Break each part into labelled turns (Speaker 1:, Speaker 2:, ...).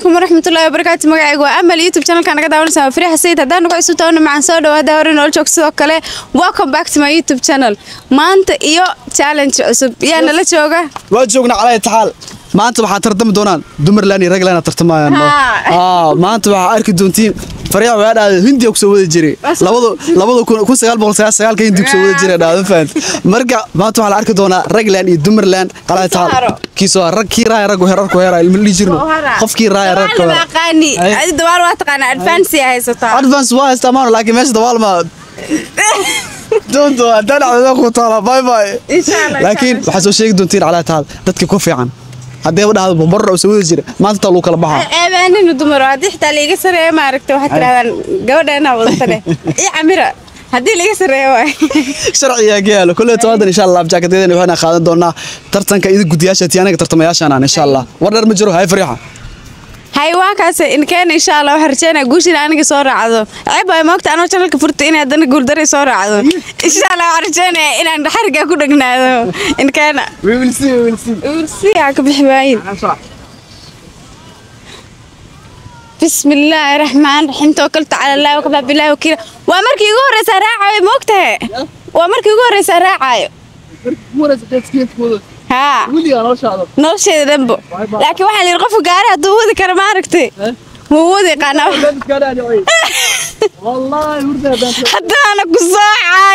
Speaker 1: عليكم ورحمة الله وبركاته. مقعد وأمل يوتيوب channel كان قاعد أقول سوا فريحة سيد هذا نقعد سوتون مع صود وهذا ورين أول شوك سوا كله. Welcome back to my YouTube channel. ما أنت إيو challenge عصب يعني لا شوكة.
Speaker 2: وجوكنا على التحال. ما أنت بحتردم دونان دمر لاني رجلنا ترتمى ما أنت بحارك دونتين فريق هذا هندي وكسوه الجري لابد كون سجال بول سجال كهندي وكسوه الجري هذا فهمت مرجع ما أنت على عارك دونا رجلان يدمر لان على التحال كيسوا رج كيرا رج وهرا اللي يجرنا خف كيرا رج
Speaker 1: كوا قاني هذا دوار واتقنا أدفانسي هاي سطح
Speaker 2: أدفانس وايد تمام لكن ماشي دوار ما دون أنا على طالع باي باي
Speaker 1: إن شاء الله
Speaker 2: لكن بحسوا شيء دونتين على التحال تذكر كوفي عن هذا هو هذا بمرة وسوي جري ما تطلعوا كل بحر.
Speaker 1: أنا ندمر هذه حتى اللي يكسر ما عرفت واحد هذا جودة أنا وصلت إيه عميرة هذه اللي يكسر واي.
Speaker 2: شرعية قالوا كله تواضع إن شاء الله بجاك تدين وهنا خالد دونا ترتن كإيد قدياشة تيانا ترتمياش أنا إن شاء الله ورنا المجروح هاي فرحة. هاي
Speaker 1: واكاس إن كان إن شاء الله وحرجنا جوشنا أنا قصور عذاب عيب ما وقت أنا وشان الكفرت إني أدنى قول دري صور عذاب إن شاء الله وحرجنا إن أنا حرقة كل جنا إن كان
Speaker 2: we will see
Speaker 1: عقب الحبايب بسم الله الرحمن الرحيم توكلت على الله وكفى بالله وكيل وأمرك يقول رسالة موقتها وأمرك يقول رسالة ها نور شيء ذنبه لكن واحد يرقف قارع دوودي كان ما عرفتي وودي قانا
Speaker 2: والله
Speaker 1: حتى أنا قصاعة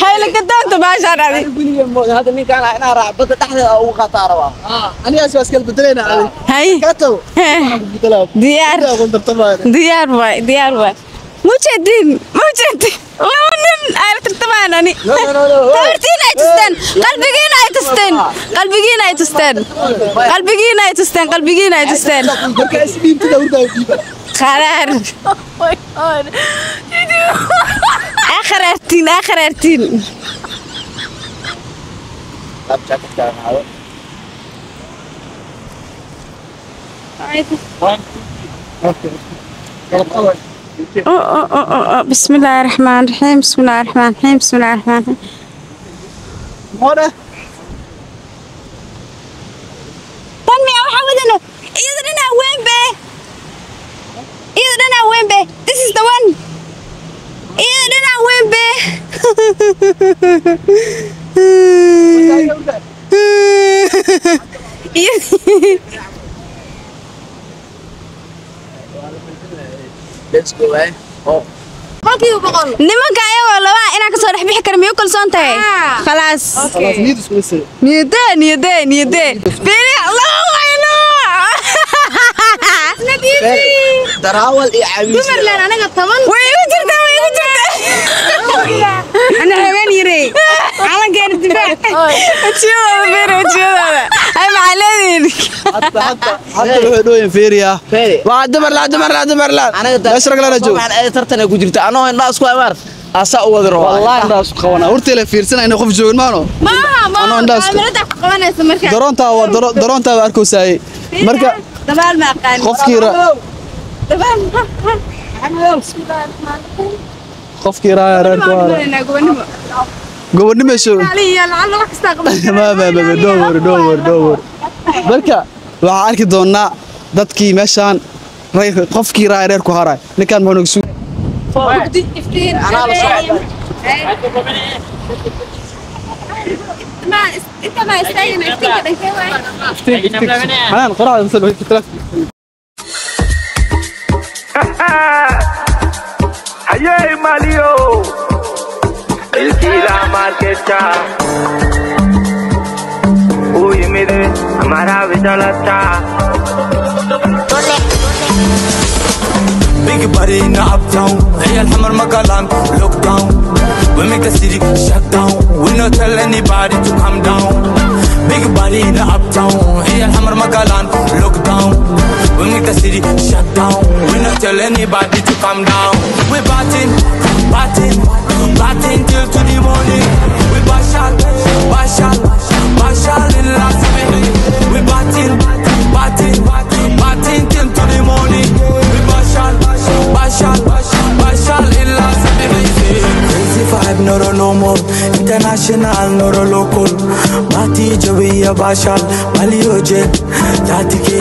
Speaker 1: هاي لك أنت ما شاء الله
Speaker 2: هذا مين كان أنا راح بدأ تحت أو قطارة أنا أسوأ كل بدرينا
Speaker 1: هاي
Speaker 2: كتو
Speaker 1: ديار باي موجودين لونن عارف ترتمان أني تورتين أي تستن خرار آخرتين بسم الله الرحمن الرحيم بسم الله الرحمن الرحيم بسم الله الرحمن الرحيم تنمي أو حاولنا إذا وين به this is the one إذا وين به
Speaker 2: let's go
Speaker 1: nimanka ayaga laba ina ka soo dhaxbixi kar miyo kalsoon tahay خلاص niyade biri Allah wayno
Speaker 2: darawal iyo caawis
Speaker 1: dumar leen anaga 10 way u jirtaa ana habeen yiri calankeena dibaac ajooda ay macalin
Speaker 2: حتى الحدوين فيريا وعدمر لا أنا أشرق لنا جو
Speaker 3: أنا ترتني كوجرت أنا الناس كوا مار أساء وذر
Speaker 2: والله الناس قوانا ورتي له فيرسنا إنه خف جو مانو
Speaker 1: أنا الناس قوانا سمرك
Speaker 2: درون تا أركو ساي مركا
Speaker 1: دبال ما قاني
Speaker 2: خف كيرا خف كيرا قولني ما شو ما دور مركا waxaa arki doonaa dadkii meeshaan qofkii reer ku haray ninkan ma nugsu
Speaker 4: Hey Malio, el Kila Marqueta. Uy, mire, amara vidalata.
Speaker 5: Big body in the uptown, hey Alhamar Magalan, look down. We make the city shut down. We not tell anybody to come down. Big body in the uptown, hey Alhamar Magalan, look down. We make the city shut down. We not tell anybody to come down. We batting till to the morning. We bashal in last minute. We batting till to the morning. We bashal in last minute. Crazy vibe, no more. international noro local Mati jawiya bashal maliyo jet taatike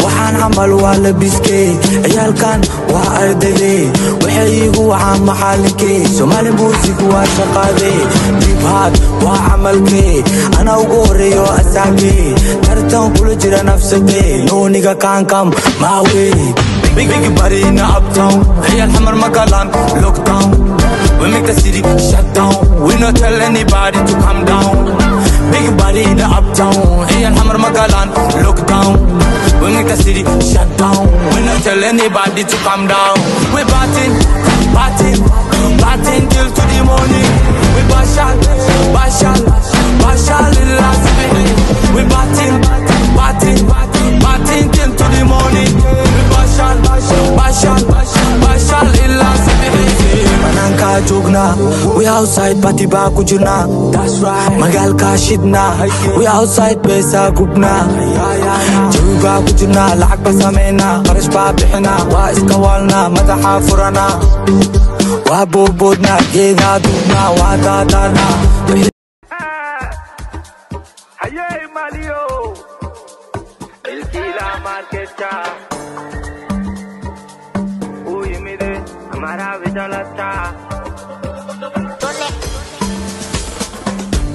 Speaker 5: waxaan amal wala biske ciyalkan waa ardade waxaygu waxaan maxalinke Somali music waa shaqade hip hop waa amalke ana ugu horeeyo asage tartan kula jira nafsade nooniga kaan kam my way big body in the uptown hey alhamar makalan lockdown we make the city shut down we not tell anybody to come down big body in the uptown hey alhamar makalan lockdown we make the city shut down we not tell anybody to come down we partying till to the morning we bashal lillah we partying till to the morning we bashal lillah mananka jogna we outside party ba kujna that's right magal ka shidna we outside pesa gubna juga kujna lacag ba sameyna qarash ba bixina wa iska walna madaxa furana wa boobodna geeda dubna wa dadana
Speaker 4: hayay malio ilkila markecha uyimide amara vidalata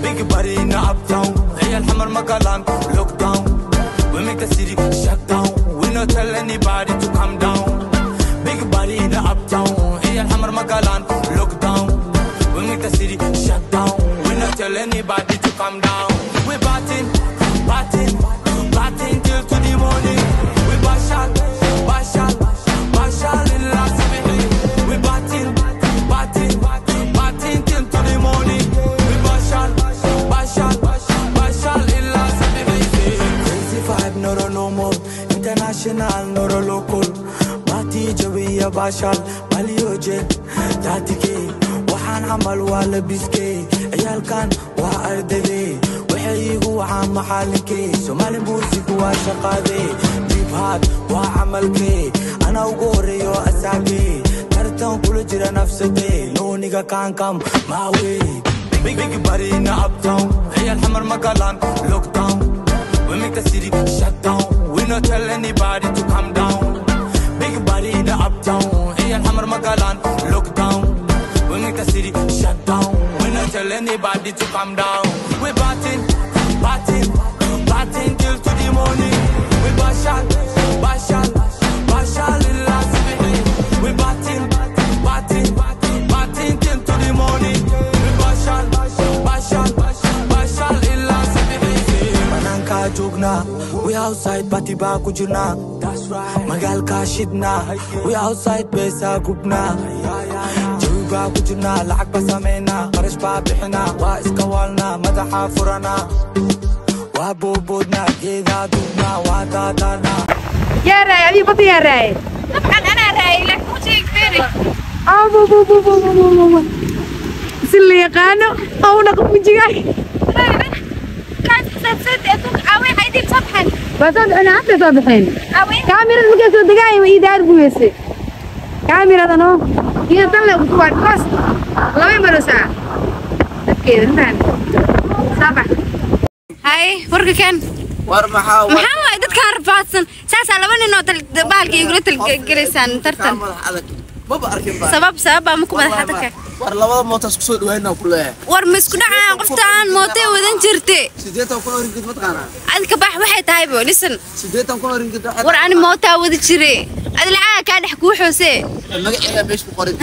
Speaker 5: big body in the uptown hey alhamar makalan lockdown we make the city shut down we not tell anybody to come down big body in the uptown hey alhamar makalan lockdown we make the city shut down we not tell anybody to come down we partying till to the morning we bashal lillah we partying till to the morning we bashal lillah crazy vibe no more international noro local Mati jawiya bashal maliyo jet taatike waxaan amal wala biske ciyalkan waa ardade waxaygu waxaan maxalinke Somali music waa shaqade hip hop waa amalke ana ugu horeeyo asage tartan kula jira nafsade nooniga kaan kam my way big body in the uptown hey alhamar makalan lockdown we make the city shut down we not tell anybody to come down big body in the uptown hey alhamar makalan lockdown we make the city shut down we not tell anybody to come down we partying till to the morning we bashal lillah we partying till to the morning we bashal lillah mananka jogna we outside party ba kujna that's right magal ka shidna we outside pesa gubna juga kujna lacag ba sameyna qarash ba bixina wa iska walna madaxa furana wa boobodna geeda dubna wa dadana
Speaker 1: يا راي علي بطي يا راي
Speaker 6: طبعا انا راي لك موسيقى كبيرة
Speaker 1: سلي يقانو او نقف من جاي
Speaker 6: كانت سبسد ادوك عاوي حيدي صبحا
Speaker 1: بس انا عندي صبحين
Speaker 6: عاوي
Speaker 1: كاميرا المكسر دقايق ما يدار بويسي كاميرا انا هي طلع بطوار بس لا يمر ساعة كده فعلا صباح هاي ورقة كان
Speaker 3: ورمحا
Speaker 1: محمد dadka arfaadsan saasa laba nin oo baalka igula talgelaysan tartan
Speaker 3: baba arkin ba
Speaker 1: sabab ma ku madaxda
Speaker 3: war labada mooto isku soo dhaweeyna ku leeyahay
Speaker 1: war ma isku dhacaan qoftaan mooto wadan jirtay
Speaker 3: 8 kun oo ringgit ma taqaana
Speaker 1: adka bax waxay tahay bo lisan
Speaker 3: 8 kun oo ringgit
Speaker 1: war ani mooto wada jiray ad lacag ka dhex ku xoosee
Speaker 3: magaceeda meesh ku qorin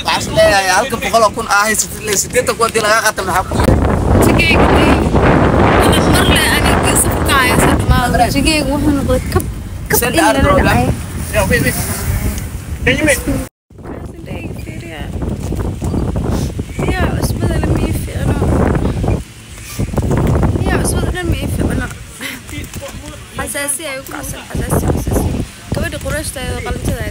Speaker 3: baas leeyahay halka boqol kun ah 8 kun dil laga qata maxaa ku
Speaker 1: tigeeg marle ani safkaaya sadma tigeeg wuxuu noqday kab حساسية يقول حساسية قبل قرشت قلمتها